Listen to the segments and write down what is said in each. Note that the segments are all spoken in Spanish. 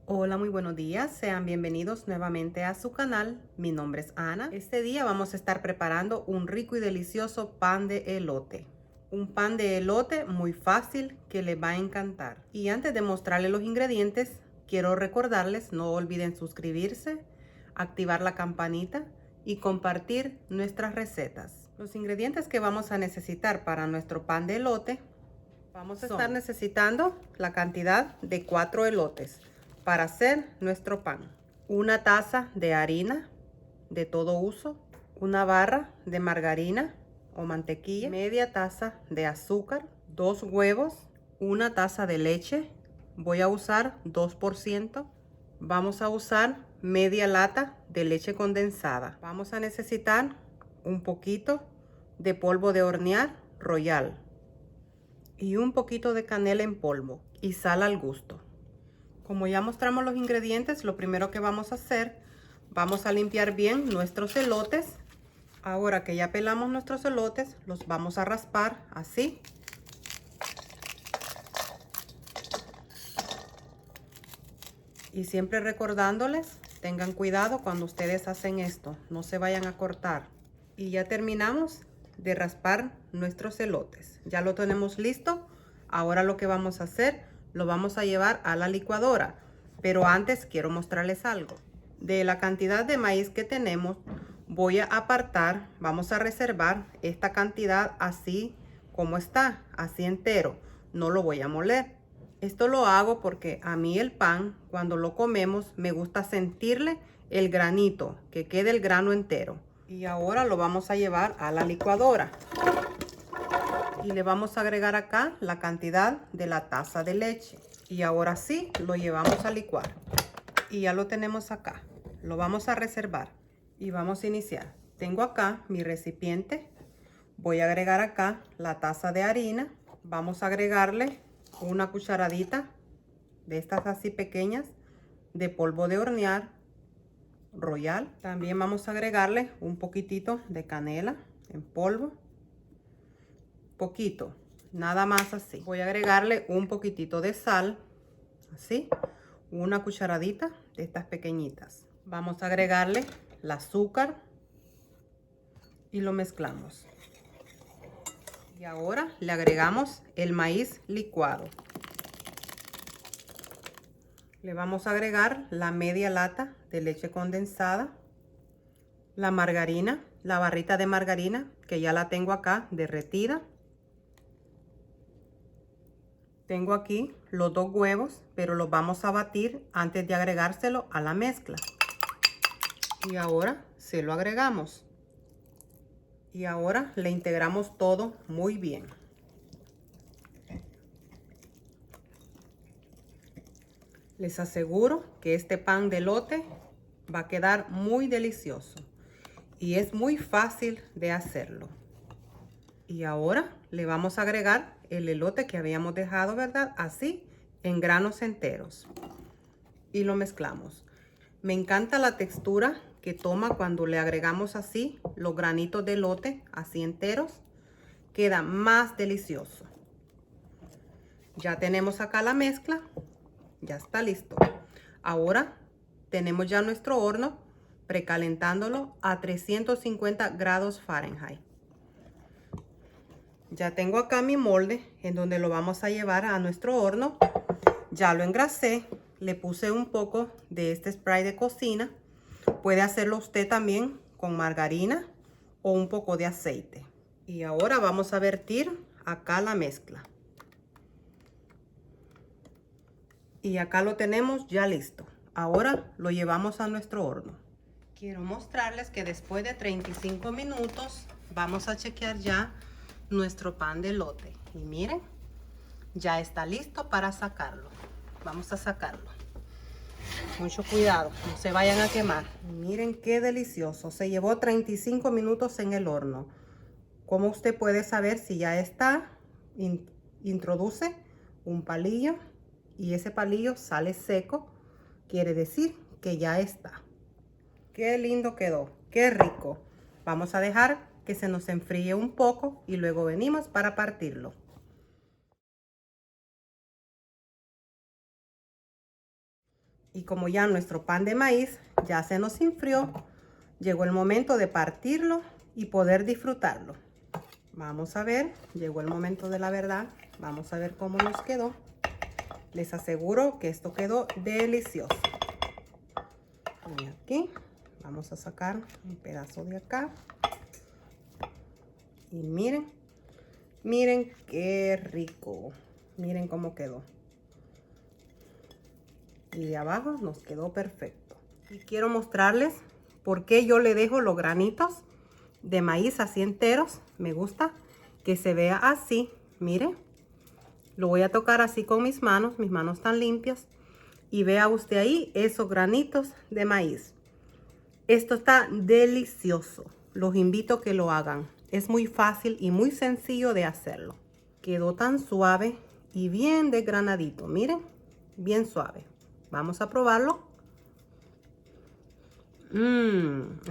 Hola, muy buenos días. Sean bienvenidos nuevamente a su canal. Mi nombre es Ana. Este día vamos a estar preparando un rico y delicioso pan de elote. Un pan de elote muy fácil que les va a encantar. Y antes de mostrarles los ingredientes, quiero recordarles, no olviden suscribirse, activar la campanita y compartir nuestras recetas. Los ingredientes que vamos a necesitar para nuestro pan de elote, vamos a estar necesitando la cantidad de 4 elotes para hacer nuestro pan. Una taza de harina de todo uso, una barra de margarina o mantequilla, media taza de azúcar, 2 huevos, una taza de leche. Voy a usar 2%. Vamos a usar media lata de leche condensada. Vamos a necesitar un poquito de polvo de hornear Royal y un poquito de canela en polvo y sal al gusto. Como ya mostramos los ingredientes, lo primero que vamos a hacer, vamos a limpiar bien nuestros elotes. Ahora que ya pelamos nuestros elotes, los vamos a raspar así. Y siempre recordándoles, tengan cuidado cuando ustedes hacen esto, no se vayan a cortar. Y ya terminamos de raspar nuestros elotes. Ya lo tenemos listo. Ahora lo que vamos a hacer, lo vamos a llevar a la licuadora. Pero antes quiero mostrarles algo. De la cantidad de maíz que tenemos, voy a apartar, vamos a reservar esta cantidad así como está, así entero. No lo voy a moler. Esto lo hago porque a mí el pan, cuando lo comemos, me gusta sentirle el granito, que quede el grano entero. Y ahora lo vamos a llevar a la licuadora. Y le vamos a agregar acá la cantidad de la taza de leche. Y ahora sí, lo llevamos a licuar. Y ya lo tenemos acá. Lo vamos a reservar. Y vamos a iniciar. Tengo acá mi recipiente. Voy a agregar acá la taza de harina. Vamos a agregarle una cucharadita de estas así pequeñas de polvo de hornear Royal. También vamos a agregarle un poquitito de canela en polvo. Poquito, nada más así. Voy a agregarle un poquitito de sal, así, una cucharadita de estas pequeñitas. Vamos a agregarle el azúcar y lo mezclamos. Y ahora le agregamos el maíz licuado. Le vamos a agregar la media lata de leche condensada, la margarina, la barrita de margarina que ya la tengo acá derretida. Tengo aquí los 2 huevos, pero los vamos a batir antes de agregárselo a la mezcla. Y ahora se lo agregamos. Y ahora le integramos todo muy bien. Les aseguro que este pan de elote va a quedar muy delicioso. Y es muy fácil de hacerlo. Y ahora le vamos a agregar el elote que habíamos dejado, ¿verdad? Así, en granos enteros. Y lo mezclamos. Me encanta la textura que toma cuando le agregamos así los granitos de elote, así enteros. Queda más delicioso. Ya tenemos acá la mezcla. Ya está listo. Ahora tenemos ya nuestro horno precalentándolo a 350 grados Fahrenheit. Ya tengo acá mi molde en donde lo vamos a llevar a nuestro horno. Ya lo engrasé, le puse un poco de este spray de cocina. Puede hacerlo usted también con margarina o un poco de aceite. Y ahora vamos a vertir acá la mezcla. Y acá lo tenemos ya listo. Ahora lo llevamos a nuestro horno. Quiero mostrarles que después de 35 minutos vamos a chequear ya nuestro pan de elote. Y miren, ya está listo para sacarlo. Vamos a sacarlo. Mucho cuidado, no se vayan a quemar. Miren qué delicioso. Se llevó 35 minutos en el horno. ¿Cómo usted puede saber si ya está? Introduce un palillo y ese palillo sale seco. Quiere decir que ya está. Qué lindo quedó, qué rico. Vamos a dejar que se nos enfríe un poco y luego venimos para partirlo. Y como ya nuestro pan de maíz ya se nos enfrió, llegó el momento de partirlo y poder disfrutarlo. Vamos a ver, llegó el momento de la verdad. Vamos a ver cómo nos quedó. Les aseguro que esto quedó delicioso. Y aquí vamos a sacar un pedazo de acá. Y miren, miren qué rico. Miren cómo quedó. Y de abajo nos quedó perfecto. Y quiero mostrarles por qué yo le dejo los granitos de maíz así enteros. Me gusta que se vea así. Miren, lo voy a tocar así con mis manos están limpias. Y vea usted ahí esos granitos de maíz. Esto está delicioso. Los invito a que lo hagan. Es muy fácil y muy sencillo de hacerlo. Quedó tan suave y bien desgranadito. Miren, bien suave. Vamos a probarlo.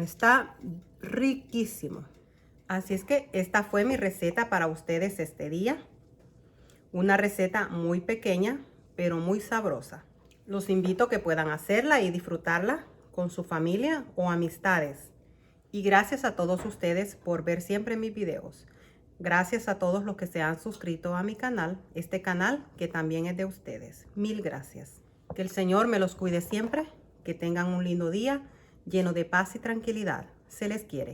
Está riquísimo. Así es que esta fue mi receta para ustedes este día. Una receta muy pequeña, pero muy sabrosa. Los invito a que puedan hacerla y disfrutarla con su familia o amistades. Y gracias a todos ustedes por ver siempre mis videos. Gracias a todos los que se han suscrito a mi canal, este canal que también es de ustedes. Mil gracias. Que el Señor me los cuide siempre, que tengan un lindo día lleno de paz y tranquilidad. Se les quiere.